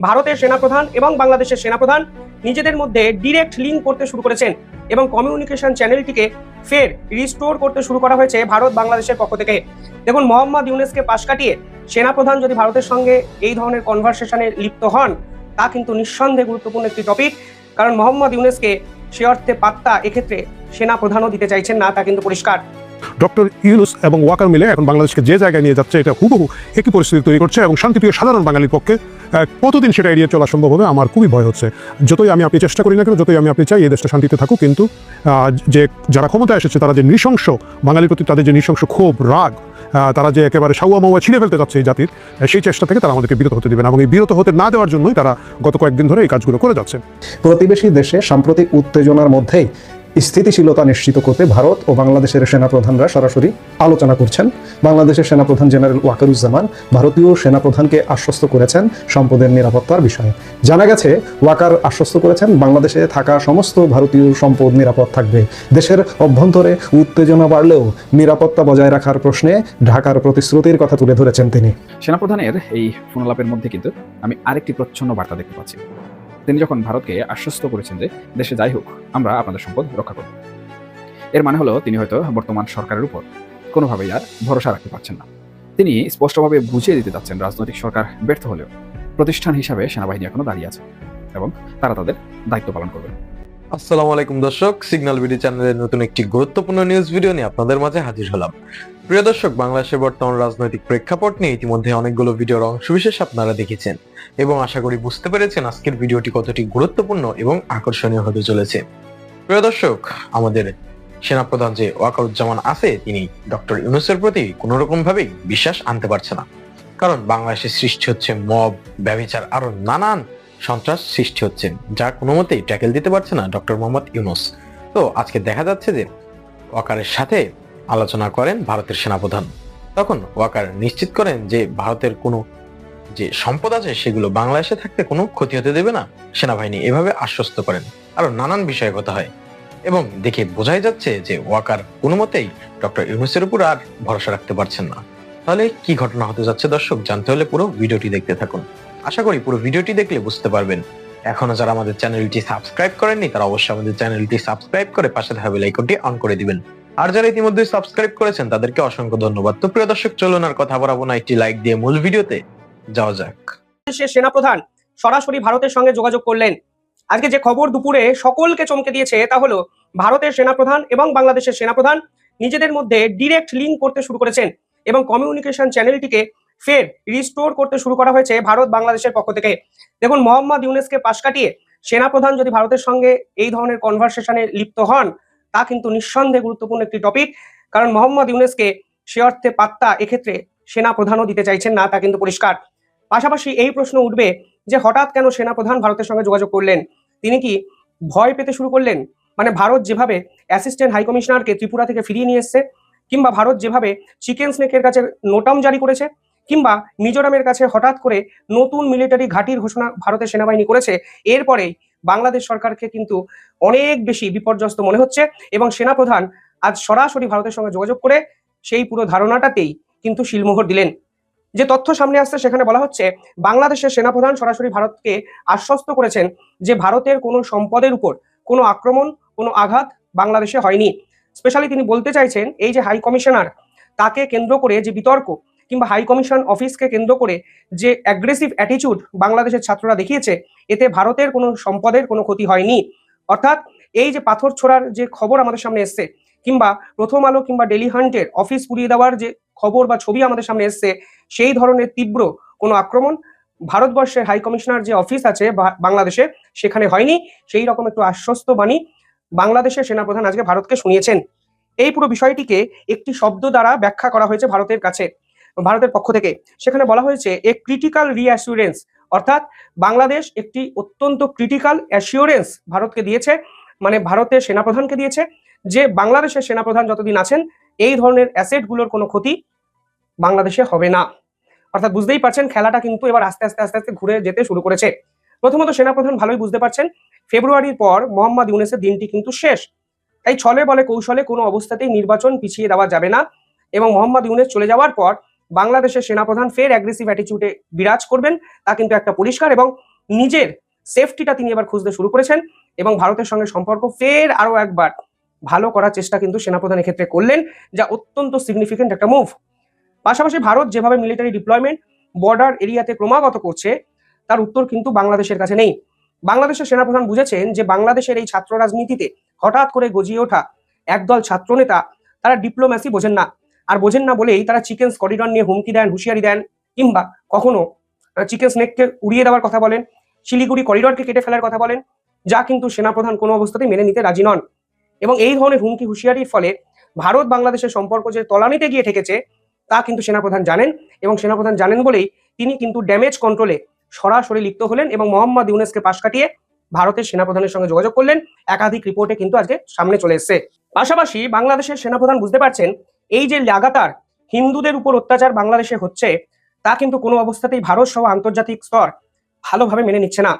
ভারতের সেনাপ্রধান এবং বাংলাদেশের সেনাপ্রধান নিজেদের মধ্যে ডিরেক্ট লিঙ্ক করতে শুরু করেছেন এবং কমিউনিকেশন চ্যানেলটিকে ফের রিস্টোর করতে শুরু করা হয়েছে ভারত বাংলাদেশের পক্ষ থেকে। দেখুন, মোহাম্মদ ইউনূসকে পাশ কাটিয়ে সেনাপ্রধান যদি ভারতের সঙ্গে এই ধরনের কনভারসেশনে লিপ্ত হন, তা কিন্তু নিঃসন্দেহে গুরুত্বপূর্ণ একটি টপিক। কারণ মোহাম্মদ ইউনূসকে সে অর্থে পাত্তা এক্ষেত্রে সেনাপ্রধানও দিতে চাইছেন না, তা কিন্তু পরিষ্কার। ডক্টর ইউনূস এবং ওয়াকার মিলে এখন বাংলাদেশকে যে জায়গায় নিয়ে যাচ্ছে, এটা হুবহু একই পরিস্থিতি তৈরি করছে এবং শান্তিপ্রিয় সাধারণ বাঙালির পক্ষে কতদিন সেটা এড়িয়ে চলা সম্ভব হবে আমার খুবই ভয় হচ্ছে। যতই আমি আপনি চেষ্টা করি না কেন, যতই আমি আপনি চাই এই দেশটা শান্তিতে থাকুক, কিন্তু যে যারা ক্ষমতায় এসেছে তারা যে নৃশংস বাঙালির প্রতি তাদের যে নৃশংস ক্ষোভ রাগ, তারা যে একেবারে সাউয়া মাউয়া ছিঁড়ে ফেলতে যাচ্ছে এই জাতির, সেই চেষ্টা থেকে তারা আমাদেরকে বিরত হতে দেবে না এবং এই বিরত হতে না দেওয়ার জন্যই তারা গত কয়েকদিন ধরে এই কাজগুলো করে যাচ্ছে। প্রতিবেশী দেশে সাম্প্রতিক উত্তেজনার মধ্যেই স্থিতিশীলতা নিশ্চিত করতে ভারত ও বাংলাদেশের সেনাপ্রধানরা সরাসরি আলোচনা করছেন। বাংলাদেশের সেনাপ্রধান জেনারেল ওয়াকারুজ্জামান ভারতীয় সেনাপ্রধানকে আশ্বস্ত করেছেন সম্পদের নিরাপত্তার বিষয়ে। জানা গেছে, ওয়াকার আশ্বস্ত করেছেন বাংলাদেশে থাকা সমস্ত ভারতীয় সম্পদ নিরাপদ থাকবে। দেশের অভ্যন্তরে উত্তেজনা বাড়লেও নিরাপত্তা বজায় রাখার প্রশ্নে ঢাকার প্রতিশ্রুতির কথা তুলে ধরেছেন তিনি। সেনাপ্রধানের এই ফোনালাপের মধ্যে কিন্তু আমি আরেকটি প্রচ্ছন্ন বার্তা দেখতে পাচ্ছি। তিনি যখন ভারতকে আশ্বস্ত করেছেন যে দেশে যাই হোক আমরা আপনাদের সম্পদ রক্ষা করব, এর মানে হলো তিনি হয়তো বর্তমান সরকারের উপর কোনোভাবেই আর ভরসা রাখতে পারছেন না। তিনি স্পষ্টভাবে বুঝিয়ে দিতে যাচ্ছেন রাজনৈতিক সরকার ব্যর্থ হলেও প্রতিষ্ঠান হিসাবে সেনাবাহিনী এখনো দাঁড়িয়ে আছে এবং তারা তাদের দায়িত্ব পালন করবে। আসসালামু আলাইকুম দর্শক, সিগন্যাল ভিডিও চ্যানেলের নতুন একটি গুরুত্বপূর্ণ নিউজ ভিডিও নিয়ে আপনাদের মাঝে হাজির হলাম। প্রিয় দর্শক, বাংলাদেশের বর্তমান রাজনৈতিক প্রেক্ষাপট নিয়ে ইতিমধ্যে অনেকগুলো ভিডিওর অংশবিশেষ আপনারা দেখেছেন এবং আশা করি বুঝতে পেরেছেন আজকের ভিডিওটি কতটি গুরুত্বপূর্ণ এবং আকর্ষণীয় হতে চলেছে। প্রিয় দর্শক, আমাদের সেনাপ্রধান যে ওয়াকারুজ্জামান আছে, তিনি ডক্টর ইউনূসের প্রতি কোনো রকম ভাবেই বিশ্বাস আনতে পারছে না। কারণ বাংলাদেশে সৃষ্টি হচ্ছে মব, ব্যভিচার, আরো নানান সন্ত্রাস সৃষ্টি হচ্ছে, যা কোনো মতেই ট্যাকেল দিতে পারছে না ডক্টর মোহাম্মদ ইউনূস। তো আজকে দেখা যাচ্ছে যে ওয়াকারের সাথে আলোচনা করেন ভারতের সেনাপ্রধান। তখন ওয়াকার নিশ্চিত করেন যে ভারতের কোনো যে সম্পদ আছে সেগুলো বাংলাদেশে থাকতে কোনো ক্ষতি হতে দেবে না সেনাবাহিনী, এভাবে আশ্বস্ত করেন। আরো নানান বিষয়ে কথা হয় এবং দেখে বোঝাই যাচ্ছে যে ওয়াকার কোনো মতেই ডক্টর ইউনূসের উপর আর ভরসা রাখতে পারছেন না। তাহলে কি ঘটনা হতে যাচ্ছে দর্শক, জানতে হলে পুরো ভিডিওটি দেখতে থাকুন। আশা করি পুরো ভিডিওটি দেখলে বুঝতে পারবেন। এখনো যারা আমাদের চ্যানেলটি সাবস্ক্রাইব করেননি তারা অবশ্যই আমাদের চ্যানেলটি সাবস্ক্রাইব করে পাশে থাকা বেল আইকনটি অন করে দিবেন। আর যারা ইতিমধ্যে সাবস্ক্রাইব করেছেন তাদেরকে অসংখ্য ধন্যবাদ। তো প্রিয় দর্শক, চলুন আর কথা বাড়াবো না, একটি লাইক দিয়ে মূল ভিডিওতে যাওয়া যাক। বাংলাদেশের সেনাপ্রধান সরাসরি ভারতের সঙ্গে যোগাযোগ করলেন। আজকে যে খবর দুপুরে সকলকে চমকে দিয়েছে তা হলো ভারতের সেনাপ্রধান এবং বাংলাদেশের সেনাপ্রধান নিজেদের মধ্যে ডিরেক্ট লিঙ্ক করতে শুরু করেছেন এবং কমিউনিকেশন চ্যানেলটিকে ফের রিস্টোর করতে শুরু করা হয়েছে ভারত বাংলাদেশের পক্ষ থেকে। দেখুন, মোহাম্মদ ইউনূসকে পাশ কাটিয়ে সেনাপ্রধান যদি ভারতের সঙ্গে এই ধরনের কনভারসেশনে লিপ্ত হন, তা কিন্তু নিঃসন্দেহে গুরুত্বপূর্ণ একটি টপিক। কারণ মোহাম্মদ ইউনূসকে সে অর্থে পাত্তা এক্ষেত্রে সেনাপ্রধানও দিতে চাইছেন না, তা কিন্তু পরিষ্কার। পাশাপাশি এই প্রশ্ন উঠবে যে হঠাৎ কেন সেনাপ্রধান ভারতের সঙ্গে যোগাযোগ করলেন? তিনি কি ভয় পেতে শুরু করলেন? মানে ভারত যেভাবে অ্যাসিস্ট্যান্ট হাই কমিশনারকে ত্রিপুরা থেকে ফিরিয়ে নিয়ে এসছে, কিংবা ভারত যেভাবে চিকেন স্নেকের কাছে নোটাম জারি করেছে, কিংবা মিজোরামের কাছে হঠাৎ করে নতুন মিলিটারি ঘাঁটির ঘোষণা ভারতের সেনাবাহিনী করেছে, এরপরেই বাংলাদেশ সরকারকে কিন্তু অনেক বেশি বিপর্যস্ত মনে হচ্ছে এবং সেনাপ্রধান আজ সরাসরি ভারতের সঙ্গে যোগাযোগ করে সেই পুরো ধারণাটাতেই কিন্তু শিলমোহর দিলেন। যে তথ্য সামনে আসছে সেখানে বলা হচ্ছে বাংলাদেশের সেনাপ্রধান সরাসরি ভারতকে আশ্বস্ত করেছেন যে ভারতের কোনো সম্পদের উপর কোনো আক্রমণ, কোনো আঘাত বাংলাদেশে হয়নি। স্পেশালি তিনি বলতে চাইছেন এই যে হাই কমিশনার, তাকে কেন্দ্র করে যে বিতর্ক, কিংবা হাই কমিশন অফিসকে কেন্দ্র করে যে অ্যাগ্রেসিভ অ্যাটিটিউড বাংলাদেশের ছাত্ররা দেখিয়েছে, এতে ভারতের কোনো সম্পদের কোনো ক্ষতি হয়নি। অর্থাৎ এই যে পাথর ছোড়ার যে খবর আমাদের সামনে এসছে, কিংবা প্রথম আলো কিংবা ডেলি হান্টের অফিস পুড়িয়ে দেওয়ার যে খবর বা ছবি আমাদের সামনে এসছে, সেই ধরনের তীব্র কোনো আক্রমণ ভারতবর্ষের হাই কমিশনার যে অফিস আছে বাংলাদেশে সেখানে হয়নি। সেই রকম একটু আশ্বস্ত বাণী বাংলাদেশের সেনাপ্রধান আজকে ভারতকে শুনিয়েছেন। এই পুরো বিষয়টিকে একটি শব্দ দ্বারা ব্যাখ্যা করা হয়েছে ভারতের কাছে, ভারতের পক্ষ থেকে। সেখানে বলা হয়েছে এ ক্রিটিক্যাল রিঅ্যাসিউরেন্স, অর্থাৎ বাংলাদেশ একটি অত্যন্ত ক্রিটিক্যাল অ্যাসিউরেন্স ভারতকে দিয়েছে, মানে ভারতের সেনাপ্রধানকে দিয়েছে, যে বাংলাদেশের সেনাপ্রধান যতদিন আছেন এই ধরনের অ্যাসেটগুলোর কোনো ক্ষতি বাংলাদেশে হবে না। অর্থাৎ বুঝতেই পারছেন খেলাটা কিন্তু এবার আস্তে আস্তে আস্তে আস্তে ঘুরে যেতে শুরু করেছে। প্রথমত সেনাপ্রধান ভালোই বুঝতে পারছেন ফেব্রুয়ারির পর মোহাম্মদ ইউনূসের দিনটি কিন্তু শেষ। তাই ছলে বলে কৌশলে কোনো অবস্থাতেই নির্বাচন পিছিয়ে দেওয়া যাবে না এবং মোহাম্মদ ইউনূস চলে যাওয়ার পর বাংলাদেশের সেনাপ্রধান ফের অ্যাগ্রেসিভ অ্যাটিটিউডে বিরাজ করবেন, তা কিন্তু একটা পরিষ্কার। এবং নিজের সেফটিটা তিনি এবার খুঁজতে শুরু করেছেন এবং ভারতের সঙ্গে সম্পর্ক ফের আরো একবার ভালো করার চেষ্টা কিন্তু সেনাপ্রধানের ক্ষেত্রে করলেন, যা অত্যন্ত সিগনিফিকেন্ট একটা মুভ। পাশাপাশি ভারত যেভাবে মিলিটারি ডিপ্লয়মেন্ট বর্ডার এরিয়াতে ক্রমাগত করছে, তার উত্তর কিন্তু বাংলাদেশের কাছে নেই। বাংলাদেশের সেনাপ্রধান বুঝেছেন যে বাংলাদেশের এই ছাত্র রাজনীতিতে হঠাৎ করে গজিয়ে ওঠা একদল ছাত্রনেতা তারা ডিপ্লোম্যাসি বোঝেন না, আর বোঝেন না বলেই তারা চিকেন করিডর নিয়ে হুমকি দেন, হুঁশিয়ারি দেন, কিংবা কখনো চিকেন স্নেককে উড়িয়ে দেওয়ার কথা বলেন, শিলিগুড়ি করিডরকে কেটে ফেলার কথা বলেন, যা কিন্তু সেনাপ্রধান কোনো অবস্থাতেই মেনে নিতে রাজি নন। এবং এই ধরনের হুমকি হুঁশিয়ারির ফলে ভারত বাংলাদেশের সম্পর্ক যে তলানিতে গিয়ে ঠেকেছে তা কিন্তু সেনাপ্রধান জানেন, এবং সেনাপ্রধান জানেন বলেই তিনি কিন্তু ড্যামেজ কন্ট্রোলে সরাসরি লিপ্ত হলেন এবং মোহাম্মদ ইউনুসকে পাশ কাটিয়ে ভারতের সেনাপ্রধানের সঙ্গে যোগাযোগ করলেন। একাধিক রিপোর্টে কিন্তু আজকে সামনে চলে এসেছে। পাশাপাশি বাংলাদেশের সেনাপ্রধান বুঝতে পারছেন এই যে লাগাতার হিন্দুদের উপর অত্যাচার বাংলাদেশে হচ্ছে তা কিন্তু কোনো অবস্থাতেই ভারত সহ আন্তর্জাতিক স্তর ভালোভাবে মেনে নিচ্ছে না।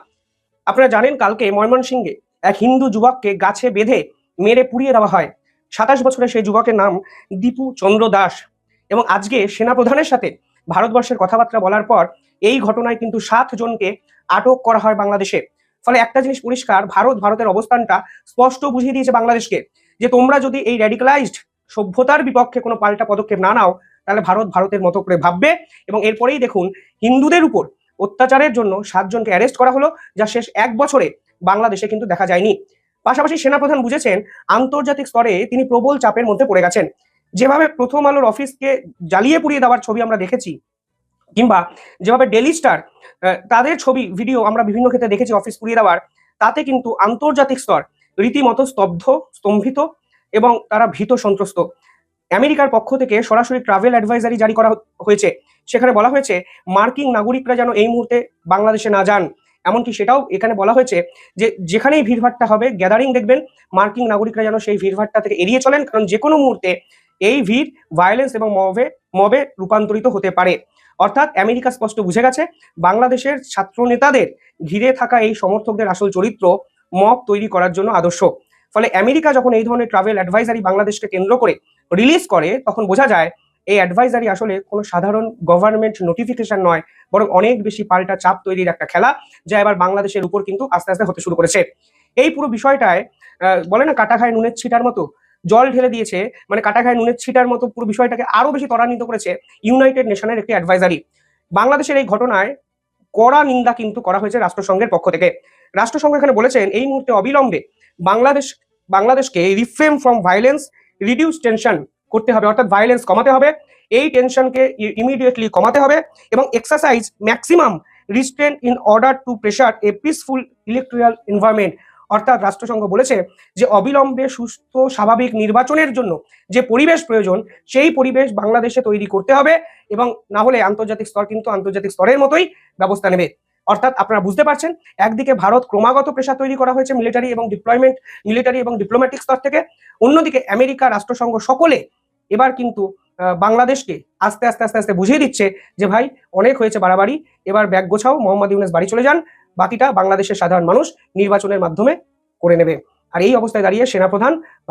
আপনারা জানেন কালকে ময়মনসিংহে এক হিন্দু যুবককে গাছে বেঁধে মেরে পুড়িয়ে দেওয়া হয়। 27 বছরের সেই যুবকের নাম দীপু চন্দ্র দাস। এবং আজকে সেনাপ্রধানের সাথে ভারতবর্ষের কথাবার্তা বলার পর এই ঘটনায় কিন্তু 7 জনকে আটক করা হয় বাংলাদেশে। ফলে একটা জিনিস পরিষ্কার, ভারতের অবস্থানটা স্পষ্ট বুঝিয়ে দিয়েছে বাংলাদেশকে যে তোমরা যদি এই র্যাডিক্যালাইজড সভ্যতার বিপক্ষে কোনো পাল্টা পদক্ষেপ না নাও তাহলে ভারতের মতো করে ভাববে। এবং এরপরেই দেখুন হিন্দুদের উপর অত্যাচারের জন্য 7 জনকে অ্যারেস্ট করা হলো, যা শেষ 1 বছরে বাংলাদেশে কিন্তু দেখা যায়নি। পাশাপাশি সেনাপ্রধান বুঝেছেন আন্তর্জাতিক স্তরে তিনি প্রবল চাপের মধ্যে পড়ে গেছেন। যেভাবে প্রথম আলোর অফিসকে জ্বালিয়ে পুড়িয়ে দেওয়ার ছবি আমরা দেখেছি, কিংবা যেভাবে ডেইলি স্টার তাদের ছবি ভিডিও আমরা বিভিন্ন ক্ষেত্রে দেখেছি অফিস পুড়িয়ে দেওয়ার, তাতে কিন্তু আন্তর্জাতিক স্তর রীতিমতো স্তম্ভিত এবং তারা ভীত সন্ত্রস্ত। আমেরিকার পক্ষ থেকে সরাসরি ট্রাভেল অ্যাডভাইজারি জারি করা হয়েছে। সেখানে বলা হয়েছে মার্কিন নাগরিকরা যেন এই মুহূর্তে বাংলাদেশে না যান। এমনকি সেটাও এখানে বলা হয়েছে যে যেখানেই ভিড়ভাট্টা হবে, গ্যাদারিং দেখবেন, মার্কিন নাগরিকরা যেন সেই ভিড়ভাট্টা থেকে এড়িয়ে চলেন, কারণ যে কোনো মুহূর্তে এই ভিড় ভায়োলেন্স এবং মবে রূপান্তরিত হতে পারে। অর্থাৎ আমেরিকা স্পষ্ট বুঝে গেছে বাংলাদেশের ছাত্র নেতাদের ঘিরে থাকা এই সমর্থকদের আসল চরিত্র মব তৈরি করার জন্য আদর্শ। ফলে আমেরিকা যখন এই ধরনের ট্রাভেল অ্যাডভাইজারি বাংলাদেশকে কেন্দ্র করে রিলিজ করে, তখন বোঝা যায় এই অ্যাডভাইজারি আসলে কোনো সাধারণ গভর্নমেন্ট নোটিফিকেশন নয়, বরং অনেক বেশি পাল্টা চাপ তৈরির একটা খেলা, যা এবার বাংলাদেশের উপর কিন্তু আস্তে আস্তে হতে শুরু করেছে। এই পুরো বিষয়টায় বলে না কাটা খায় নুনের ছিটার মতো, জল ঢেলে দিয়েছে, মানে কাটা খায় নুনের ছিটার মতো পুরো বিষয়টাকে আরো বেশি ত্বরান্বিত করেছে ইউনাইটেড নেশনের একটি অ্যাডভাইজারি। বাংলাদেশের এই ঘটনায় কড়া নিন্দা কিন্তু করা হয়েছে রাষ্ট্রসংঘের পক্ষ থেকে। রাষ্ট্রসংঘ এখানে বলেছেন এই মুহূর্তে অবিলম্বে বাংলাদেশকে refrain from violence, reduce tension করতে হবে, অর্থাৎ ভায়োলেন্স কমাতে হবে, এই টেনশনকে ইমিডিয়েটলি কমাতে হবে এবং exercise maximum restraint in order to preserve a peaceful electoral environment. অর্থাৎ রাষ্ট্রসংঘ বলেছে যে অবিলম্বে সুস্থ স্বাভাবিক নির্বাচনের জন্য যে পরিবেশ প্রয়োজন সেই পরিবেশ বাংলাদেশে তৈরি করতে হবে, এবং না হলে আন্তর্জাতিক স্তর কিন্তু আন্তর্জাতিক স্তরের মতোই ব্যবস্থা নেবে। অর্থাৎ আপনারা বুঝতে পারছেন একদিকে ভারত ক্রমাগত প্রেশার তৈরি করা হয়েছে মিলিটারি এবং ডিপ্লোম্যাটিক স্তর থেকে, অন্যদিকে আমেরিকা, রাষ্ট্রসংঘ সকলে এবার কিন্তু বাংলাদেশকে আস্তে আস্তে বুঝিয়ে দিচ্ছে যে ভাই অনেক হয়েছে বাড়াবাড়ি, এবার ব্যাগ গোছাও, মোহাম্মদ ইউনুস বাড়ি চলে যান, বাকিটা বাংলাদেশের সাধারণ মানুষ নির্বাচনের মাধ্যমে করে নেবে। আর এই অবস্থায় দাঁড়িয়ে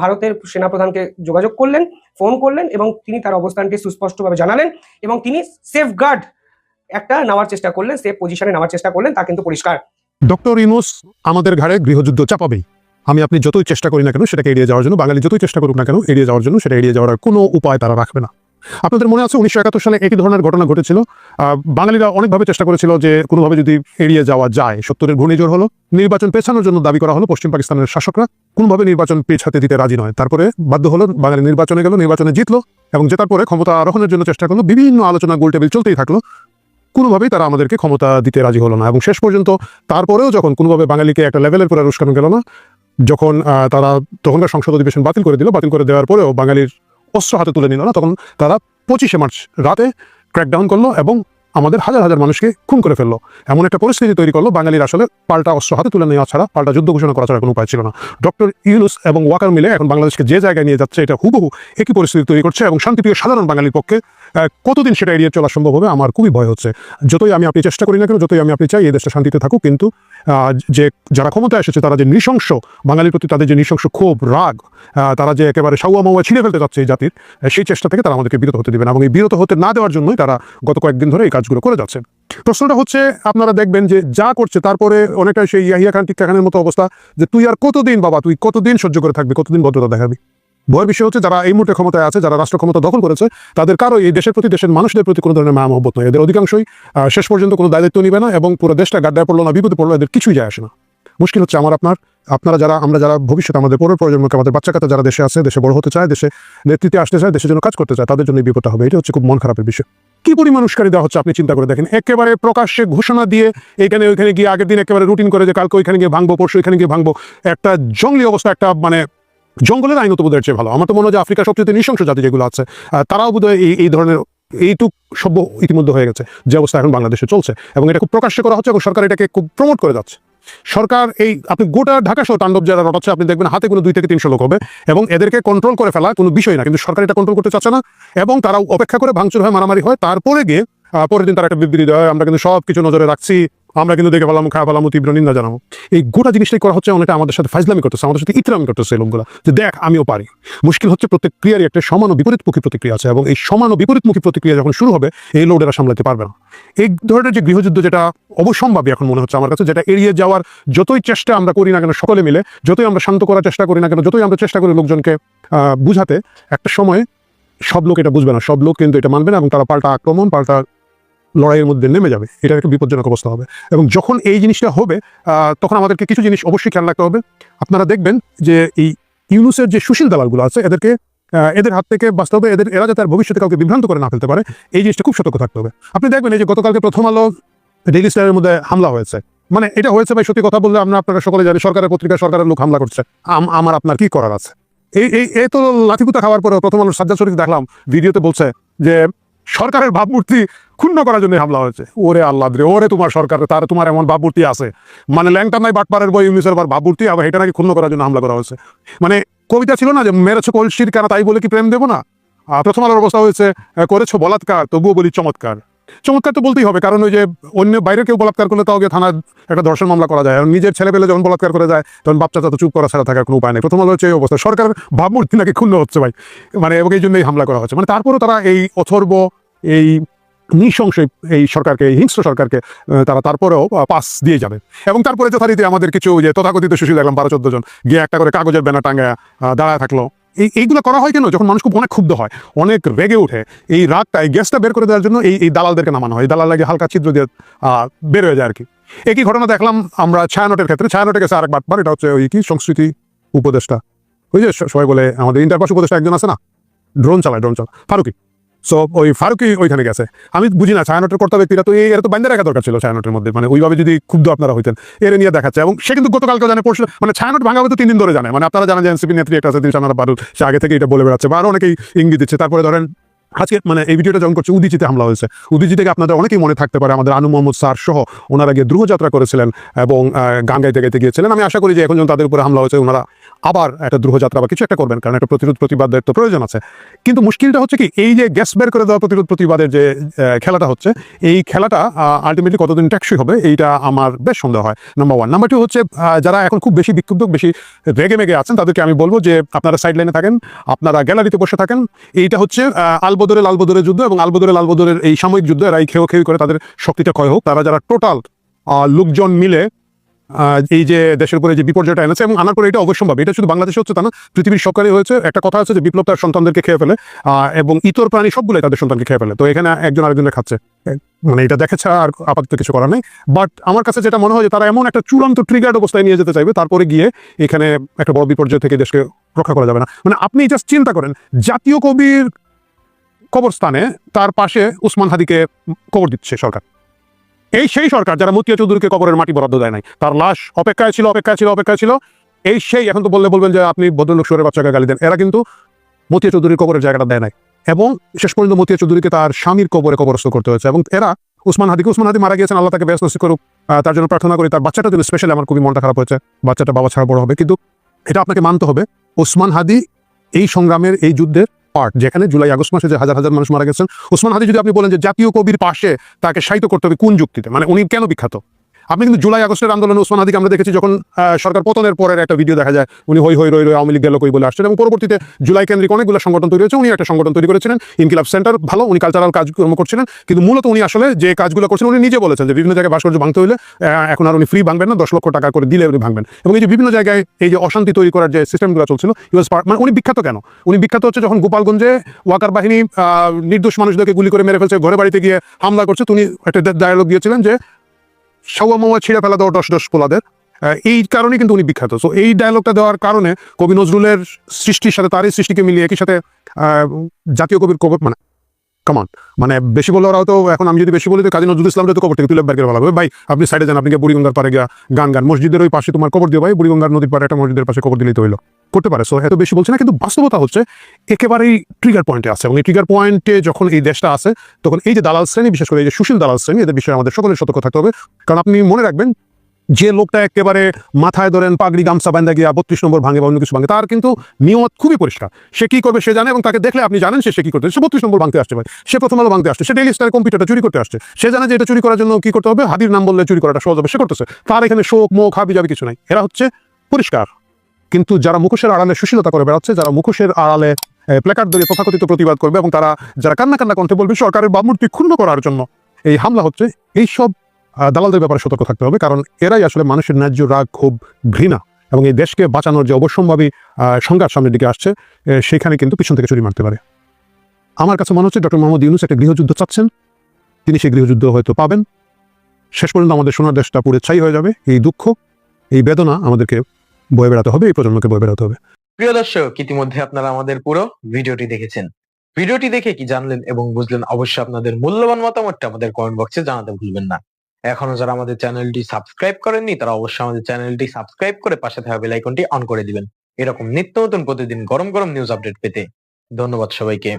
ভারতের সেনাপ্রধানকে যোগাযোগ করলেন, ফোন করলেন এবং তিনি তার অবস্থানটি সুস্পষ্টভাবে জানালেন এবং তিনি সেফগার্ড একটা নেওয়ার চেষ্টা করলেন, সেফ পজিশনে নেওয়ার চেষ্টা করলেন, তা কিন্তু পরিষ্কার। ডক্টর ইউনুস আমাদের ঘাড়ে গৃহযুদ্ধ চাপাবেই। আপনি যতই চেষ্টা করি না কেন সেটাকে এড়িয়ে যাওয়ার জন্য, বাঙালি যতই চেষ্টা করুক না কেন এড়িয়ে যাওয়ার জন্য, সেটা এড়িয়ে যাওয়ার কোনো উপায় তারা রাখবে না। আপনাদের মনে আছে 1971 সালে একই ধরনের ঘটনা ঘটেছিল। বাঙালিরা অনেকভাবে চেষ্টা করেছিল যে কোনোভাবে যদি এড়িয়ে যাওয়া যায়। 70-এর ঘূর্ণিঝড় হলো, নির্বাচন পেছানোর জন্য দাবি করা হলো, পশ্চিম পাকিস্তানের শাসকরা কোনোভাবে নির্বাচন পেছাতে দিতে রাজি নয়। তারপরে বাধ্য হলো, বাঙালি নির্বাচনে গেল, নির্বাচনে জিতলো এবং জেতার পরে ক্ষমতা আরোহণের জন্য চেষ্টা করলো, বিভিন্ন আলোচনা গোলটেবিল চলতেই থাকলো, কোনোভাবেই তারা আমাদেরকে ক্ষমতা দিতে রাজি হলো না। এবং শেষ পর্যন্ত তারপরেও যখন কোনোভাবে বাঙালিকে একটা লেভেলের পরে উস্কানো গেল না, যখন তারা তখনকার সংসদ অধিবেশন বাতিল করে দেওয়ার পরেও বাঙালির অস্ত্র হাতে তুলে নিল না, তখন তারা 25শে মার্চ রাতে ক্র্যাকডাউন করলো এবং আমাদের হাজার হাজার মানুষকে খুন করে ফেললো। এমন একটা পরিস্থিতি তৈরি করলো, বাঙালির আসলে পাল্টা অস্ত্র হাতে তুলে নেওয়া ছাড়া, পাল্টা যুদ্ধ ঘোষণা করা ছাড়া কোনো উপায় ছিল না। ডক্টর ইউনুস এবং ওয়াকার মিলে এখন বাংলাদেশকে যে জায়গায় নিয়ে যাচ্ছে, এটা হুবহু একই পরিস্থিতি তৈরি করছে এবং শান্তিপ্রিয় সাধারণ বাঙালির পক্ষে কতদিন সেটা এড়িয়ে চলা সম্ভব হবে আমার খুবই ভয় হচ্ছে। যতই আমি আপনি চেষ্টা করি না কেন, যতই আমি আপনি চাই এই দেশটা শান্তিতে থাকুক, কিন্তু যে যারা ক্ষমতায় এসেছে তারা যে নৃশংস, বাঙালির প্রতি তাদের যে নৃশংস ক্ষোভ, রাগ, তারা যে একেবারে সাউয়া মাউয়া ছিঁড়ে ফেলতে চাচ্ছে এই জাতির, সেই চেষ্টা থেকে তারা আমাদেরকে বিরত হতে দেবে না, এবং এই বিরত হতে না দেওয়ার জন্যই তারা গত কয়েকদিন ধরে এই কাজগুলো করে যাচ্ছে। প্রশ্নটা হচ্ছে, আপনারা দেখবেন যে যা করছে তারপরে অনেকটা সেই ইয়াহিয়া খান টিক্কা খানের মতো অবস্থা, যে তুই আর কতদিন বাবা, তুই কতদিন সহ্য করে থাকবি, কতদিন ভদ্রতা দেখাবি। ভয়ের বিষয় হচ্ছে যারা এই মুহূর্তে ক্ষমতায় আছে, যারা রাষ্ট্র ক্ষমতা দখল করেছে, তাদের কারো এই দেশের প্রতি, দেশের মানুষদের প্রতি কোনো ধরনের মায়া মহব্বত নয়। এদের অধিকাংশই শেষ পর্যন্ত কোনো দায়িত্ব নিবে না, এবং পুরো দেশটা গাড্ডায় পড়লো না বিপদে পড়লো, এদের কিছুই যায় আসে না। মুশকিল হচ্ছে আপনারা যারা, আমরা যারা ভবিষ্যতে আমাদের পরের প্রজন্মকে, আমাদের বাচ্চা কাচ্চা যারা দেশে আছে, দেশে বড় হতে চায়, দেশে নেতৃত্বে আসতে চায়, দেশের জন্য কাজ করতে চায়, তাদের জন্য এই বিপদটা হবে। এটা হচ্ছে খুব মন খারাপের বিষয়। কি পরিমাণ উস্কানি দেওয়া হচ্ছে আপনি চিন্তা করে দেখেন। একেবারে প্রকাশ্যে ঘোষণা দিয়ে এখানে ওইখানে গিয়ে আগের দিন একেবারে রুটিন করে যে কালকে ওইখানে গিয়ে ভাঙবো, পরশু এখানে গিয়ে ভাঙবো, একটা জঙ্গলি অবস্থা, একটা মানে জঙ্গলের আইনত বোধহয় চেয়ে ভালো। আমার তো মনে হয় যে আফ্রিকার সবচেয়ে নৃশংস জাতি যেগুলো আছে, তারাও বোধহয় এই ধরনের এইটুক সভ্য ইতিমধ্যে হয়ে গেছে, যে অবস্থা এখন বাংলাদেশে চলছে, এবং এটা খুব প্রকাশ্যে করা হচ্ছে, এবং সরকার এটাকে খুব প্রমোট করে যাচ্ছে। সরকার এই আপনি গোটা ঢাকা সহ তাণ্ডব যারা রটাচ্ছে, আপনি দেখবেন হাতে কোনো 2 থেকে 300 লোক হবে, এবং এদেরকে কন্ট্রোল করে ফেলা কোনো বিষয় না, কিন্তু সরকার এটা কন্ট্রোল করতে চাচ্ছে না, এবং তারা অপেক্ষা করে ভাঙচুর হয়, মারামারি হয়, তারপরে গিয়ে পরের দিন তারা একটা বিবৃতি দেয়, আমরা কিন্তু সব কিছু নজরে রাখছি, আমরা কিন্তু দেখে ফেলাম, খাওয়া ফেলাম, তীব্র নিন্দা জানাবো। এই গোটা জিনিসটাই করা হচ্ছে, অনেকটা আমাদের সাথে ফাইজলামি করতেছে, আমাদের সাথে ইতরামি করতেছে এই লোকগুলা, যে দেখ আমিও পারি। মুশকিল হচ্ছে প্রত্যেক ক্রিয়ারই একটা সমান ও বিপরীতমুখী প্রতিক্রিয়া আছে, এবং এই সমান ও বিপরীতমুখী প্রতিক্রিয়া যখন শুরু হবে, এই লোডেরা সামলাতে পারবে না। এই ধরনের যে গৃহযুদ্ধ, যেটা অবসম্ভাবী এখন মনে হচ্ছে আমার কাছে, যেটা এড়িয়ে যাওয়ার যতই চেষ্টা আমরা করি না কেন সকলে মিলে, যতই আমরা শান্ত করার চেষ্টা করি না কেন, যতই আমরা চেষ্টা করি লোকজনকে বুঝাতে, একটা সময় সব লোক এটা বুঝবে না, সব লোক কিন্তু এটা মানবে না, এবং তারা পাল্টা আক্রমণ, পাল্টা লড়াইয়ের মধ্যে নেমে যাবে। এটা একটা বিপজ্জনক অবস্থা হবে, এবং যখন এই জিনিসটা হবে তখন আমাদেরকে কিছু জিনিস অবশ্যই খেয়াল রাখতে হবে। আপনারা দেখবেন যে এই ইউনূসের যে সুশীল দালালগুলো আছে, এদের হাত থেকে বাঁচতে হবে, এরা যাতে আর ভবিষ্যতে কাউকে বিভ্রান্ত করে না ফেলতে পারে, এই জিনিসটা খুব সতর্ক থাকতে হবে। আপনি দেখবেন এই যে গতকালকে প্রথম আলো ডেইলি স্টারের মধ্যে হামলা হয়েছে, মানে এটা হয়েছে ভাই, সত্যি কথা বললে আপনারা সকলে জানেন, সরকারের পত্রিকা, সরকারের লোক হামলা করছে, আমার আপনার কি করার আছে? এই তো লাঠিপুতা খাওয়ার পরে প্রথম আলোর সাজ্জাদ শরীফ দেখলাম ভিডিওতে বলছে যে সরকারের ভাবমূর্তি ক্ষুণ্ণ করার জন্য হামলা হয়েছে। ওরে আল্লাহ রে, ওরে তোমার সরকার, তোমার এমন ভাবমূর্তি আছে, মানে ল্যাংটা নাই বাটপাড়ের বই ইউনিসের ভাবমূর্তি, আবার এটা নাকি ক্ষুণ্ণ করার জন্য হামলা করা হয়েছে। মানে কবিতা ছিল না যে মেরেছো কলসির কেন, তাই বলে কি প্রেম দেবো না? প্রথম আলোর অবস্থা হয়েছে করেছো বলাৎকার, তবুও বলি চমৎকার। চমৎকার তো বলতেই হবে, কারণ ওই যে অন্য বাইরে কেউ বলাৎকার করলে তাও গিয়ে থানায় একটা ধর্ষণ মামলা করা যায়, আর নিজের ছেলে পেলে যখন বলাৎকার করে যায় তখন বাচ্চা তো চুপ করা ছাড়া থাকার কোনো উপায় নেই। প্রথম আলো হচ্ছে এই অবস্থা, সরকারের ভাবমূর্তি নাকি ক্ষুণ্ণ হচ্ছে ভাই, মানে এবং এই জন্যই হামলা করা হচ্ছে। মানে তারপরেও তারা এই অথর্ব, এই নৃশংস এই সরকারকে, এই হিংস্র সরকারকে তারা তারপরেও পাস দিয়ে যাবে। এবং তারপরে যথারীতি আমাদের কিছু যে তথাকথিত সুশীল দেখলাম 12-14 জন গিয়ে একটা করে কাগজের ব্যানার টাঙ্গায় দাঁড়ায় থাকলো। এইগুলো করা হয় কেন? যখন মানুষ খুব অনেক ক্ষুব্ধ হয়, অনেক রেগে ওঠে, এই রাগটা, এই গ্যাসটা বের করে দেওয়ার জন্য এই দালালদেরকে নামানো হয়। দালাল লাগে হালকা ছিদ্র দিয়ে বের হয়ে যায় আর কি। একই ঘটনা দেখলাম আমরা ছায়ানটের ক্ষেত্রে। ছায়ানটে গেছে আরেক বাটপার, এটা হচ্ছে ওই কি সংস্কৃতি উপদেষ্টা, ওই যে সবাই বলে আমাদের ইন্টারপাস উপদেষ্টা একজন আছে না, ড্রোন চালায় ফারুকি। সো ওই ফারুকি ওইখানে গেছে। আমি বুঝি না ছায়ানটের কর্তা ব্যক্তিরা তো এর তো বাইন্দা রাখা দরকার ছিল ছায়ানটের মধ্যে, মানে ওইভাবে যদি ক্ষুব্ধ আপনারা হইতেন। এর নিয়ে দেখাচ্ছে, এবং সে কিন্তু গতকালকে জানে, পরশু, মানে ছায়ানট ভাঙা হয়তো 3 দিন ধরে জানে। মানে আপনারা জানেন যে এনসিপি নেত্রী একটা আছে দিলশান বাদল, সে আগে থেকে এটা বলে বেড়াচ্ছে, বা আরো অনেকেই ইঙ্গিত দিচ্ছে। তারপরে ধরেন আজকে মানে এই ভিডিওটা যখন করছে, উদীচিতে হামলা হয়েছে। উদীচি থেকে আপনাদের অনেকেই মনে থাকতে পারে আমাদের আনু মোহাম্মদ স্যার সহ ওনারা গিয়ে দ্রুহযাত্রা করেছিলেন এবং গান গাইতে গাইতে গিয়েছিলেন। আমি আশা করি যে এখন যখন তাদের উপরে হামলা হয়েছে, ওনারা আবার একটা দ্রুহযাত্রা বা কিছু একটা করবেন, কারণ একটা প্রতিবাদের তো প্রয়োজন আছে। কিন্তু মুশকিলটা হচ্ছে কি, এই যে গ্যাস বের করে দেওয়া প্রতিবাদের যে খেলাটা হচ্ছে, এই খেলাটা আলটিমেটলি কতদিন টেকসই হবে, এইটা আমার বেশ সন্দেহ হয়, নাম্বার 1। নাম্বার 2 হচ্ছে যারা এখন খুব বেশি বিক্ষুব্ধ, বেশি রেগে মেগে আছেন, তাদেরকে আমি বলবো যে আপনারা সাইড লাইনে থাকেন, আপনারা গ্যালারিতে বসে থাকেন। এইটা হচ্ছে আলবদরের যুদ্ধ, এবং আলবদরের এই সাময়িক যুদ্ধ, এরা এই খেয়ে করে তাদের শক্তিটা ক্ষয় হোক। তারা যারা টোটাল লোকজন মিলে এই যে দেশের উপরে যে বিপর্যয়টা এনেছে, এবং আনার পরে এটা অবশ্যম্ভাবী, এটা শুধু বাংলাদেশে হচ্ছে তা না, পৃথিবীর সরকারই হয়েছে। একটা কথা আছে যে বিপ্লব তার সন্তানদেরকে খেয়ে ফেলে, এবং ইতর প্রাণী সবগুলোই তাদের সন্তানকে খেয়ে ফেলে। তো এখানে একজন আরেকজনের খাচ্ছে, মানে এটা দেখেছে, আর আপাতত কিছু করার নেই। বাট আমার কাছে যেটা মনে হয় যে তারা এমন একটা চূড়ান্ত ট্রিগার্ড অবস্থায় নিয়ে যেতে চাইবে, তারপরে গিয়ে এখানে একটা বড় বিপর্যয় থেকে দেশকে রক্ষা করা যাবে না। মানে আপনি জাস্ট চিন্তা করেন, জাতীয় কবির কবরস্থানে তার পাশে উসমান হাদিকে কবর দিচ্ছে সরকার। সেই সরকার যারা মতিয়া চৌধুরীকে কবরের মাটি বরাদ্দ দেয় নাই, তার লাশ অপেক্ষায় ছিল। সেই এখন তো বলবেন যে আপনি ভদ্রলোক সুরের বাচ্চাকে গালি দেন। এরা কিন্তু মতিয়া চৌধুরীর কবরের জায়গাটা দেয় নাই, এবং শেষ পর্যন্ত মতিয়া চৌধুরীকে তার স্বামীর কবরে কবরস্থ করতে হয়েছে। এবং এরা উসমান হাদি মারা গিয়েছেন, আল্লাহ তাকে ব্যস্ত করুক, তার জন্য প্রার্থনা করি। তার বাচ্চাটা জন্য স্পেশালি আমার খুবই মনটা খারাপ হয়েছে, বাচ্চাটা বাবা ছাড়া বড় হবে। কিন্তু এটা আপনাকে মানতে হবে, উসমান হাদি এই সংগ্রামের, এই যুদ্ধের পার্ট, যেখানে জুলাই আগস্ট মাসে যে হাজার হাজার মানুষ মারা গেছেন। ওসমান হাদি যদি আপনি বলেন যে জাতীয় কবির পাশে তাকে সাহিত্য করতে হবে কোন যুক্তিতে, মানে উনি কেন বিখ্যাত? আপনি কিন্তু জুলাই আগস্টের আন্দোলনে ওসমান হাদিকে আমরা দেখেছি যখন সরকার পতনের পরের একটা ভিডিও দেখা যায়, উনি হই হই রই রই আওয়ামী লীগ গেল কই বলে আসছেন, এবং পরবর্তীতে জুলাই কেন্দ্রিক অনেকগুলো সংগঠন তৈরি হয়েছে। উনি একটা সংগঠন তৈরি করেছিলেন ইনকিলাব সেন্টার, ভালো, উনি কালচারাল কাজকর্ম করছিলেন, কিন্তু মূলত উনি আসলে যে কাজগুলো করছেন উনি নিজে বলেছেন যে বিভিন্ন জায়গায় ভাস্কর্য ভাঙতে হলে এখন আর উনি ফ্রি ভাঙবেন না, 10 লক্ষ টাকা করে দিলে উনি ভাঙবেন। এবং এই যে বিভিন্ন জায়গায় এই যে অশান্তি তৈরি করার যে সিস্টেমগুলো চলছিল, মানে উনি বিখ্যাত কেন? উনি বিখ্যাত হচ্ছে যখন গোপালগঞ্জে ওয়াকার বাহিনী নির্দোষ মানুষদেরকে গুলি করে মেরে ফেলছে, ঘরে বাড়িতে গিয়ে হামলা করছে, তিনি একটা ডায়ালগ দিয়েছিলেন যে সাওয়া মাওয়া ছিঁড়ে ফেলা দাও 10 পোলাদের। এই কারণে কিন্তু উনি বিখ্যাত। সো এই ডায়লগটা দেওয়ার কারণে কবি নজরুলের সৃষ্টির সাথে তার এই সৃষ্টিকে মিলিয়ে একই সাথে জাতীয় কবির কবর, মানে কমান, মানে বেশি বললে ওরা তো, এখন আমি যদি বেশি বলি তো কাজী নজরুল ইসলামটা তো কবর থেকে তুলে বের করে বলা হবে, ভাই আপনি সাইডে যান, আপনি বুড়িগঙ্গার পারে গিয়া গান মসজিদের ওই পাশে তোমার কবর দিও ভাই, বুড়িগঙ্গার নদীর পারে একটা মসজিদের পাশে কবর দিলেই তো হইলো, করতে পারে। সো এত বেশি বলছে না, কিন্তু বাস্তবতা হচ্ছে একেবারেই ট্রিগার পয়েন্টে আছে, এবং এই ট্রিগার পয়েন্টে যখন এই দেশটা আছে তখন এই যে দালাল শ্রেণী, বিশেষ করে এই যে সুশীল দালাল শ্রেণী, এদের বিষয়ে আমাদের সকলের সতর্ক থাকতে হবে। কারণ আপনি মনে রাখবেন, যে লোকটা একেবারে মাথায় ধরেন পাগড়ি গামছা বান্ধা গিয়া 32 নম্বর ভাঙে বা অন্য কিছু ভাঙে, তার কিন্তু নিয়ত খুবই পরিষ্কার, সে কি করবে সে জানে, এবং তাকে দেখলে আপনি জানেন সে কি করতে, সে 32 নম্বর ভাঙতে আসছে ভাই, সে প্রথম আলো ভাঙতে আসছে, সে ডেইলি স্টার কম্পিউটারটা চুরি করতে আসছে, সে জানে যে এটা চুরি করার জন্য কি করতে হবে, হাদির নাম বললে চুরি করাটা সহজ হবে, সে করতেছে, তার এখানে শোক মোক হাবি যাবে কিছু নাই, এরা হচ্ছে পরিষ্কার। কিন্তু যারা মুখোশের আড়ালে সুশীলতা করে বেড়াচ্ছে, যারা মুখোশের আড়ালে প্ল্যাকার্ড ধরে তথাকথিত প্রতিবাদ করবে, এবং তারা যারা কান্না কণ্ঠে বলবে সরকারের ভাবমূর্তি ক্ষুণ্ণ করার জন্য এই হামলা হচ্ছে, এইসব দালালদের ব্যাপারে সতর্ক থাকতে হবে। কারণ এরাই আসলে মানুষের ন্যায্য রাগ, ক্ষোভ, ঘৃণা এবং এই দেশকে বাঁচানোর যে অবশ্যম্ভাবী সংঘাত সামনের দিকে আসছে, সেখানে কিন্তু পিছন থেকে চুরি মারতে পারে। আমার কাছে মনে হচ্ছে ডক্টর মোহাম্মদ ইউনূস একটা গৃহযুদ্ধ চাচ্ছেন, তিনি সেই গৃহযুদ্ধ হয়তো পাবেন। শেষ পর্যন্ত আমাদের সোনার দেশটা পুড়ে ছাই হয়ে যাবে। এই দুঃখ, এই বেদনা আমাদেরকে বয়ে বেড়াতে হবে, এই প্রজন্মকে বয়ে বেড়াতে হবে। প্রিয় দর্শক, ইতিমধ্যে আপনারা আমাদের পুরো ভিডিওটি দেখেছেন। ভিডিওটি দেখে কি জানলেন এবং বুঝলেন, অবশ্যই আপনাদের মূল্যবান মতামতটা আমাদের কমেন্ট বক্সে জানাতে ভুলবেন না। এখনো যারা আমাদের চ্যানেলটি সাবস্ক্রাইব করেননি তারা অবশ্যই আমাদের চ্যানেলটি সাবস্ক্রাইব করে পাশে থাকা বেল আইকনটি অন করে দিবেন, এরকম নিত্য নতুন প্রতিদিন গরম গরম নিউজ আপডেট পেতে। ধন্যবাদ সবাইকে।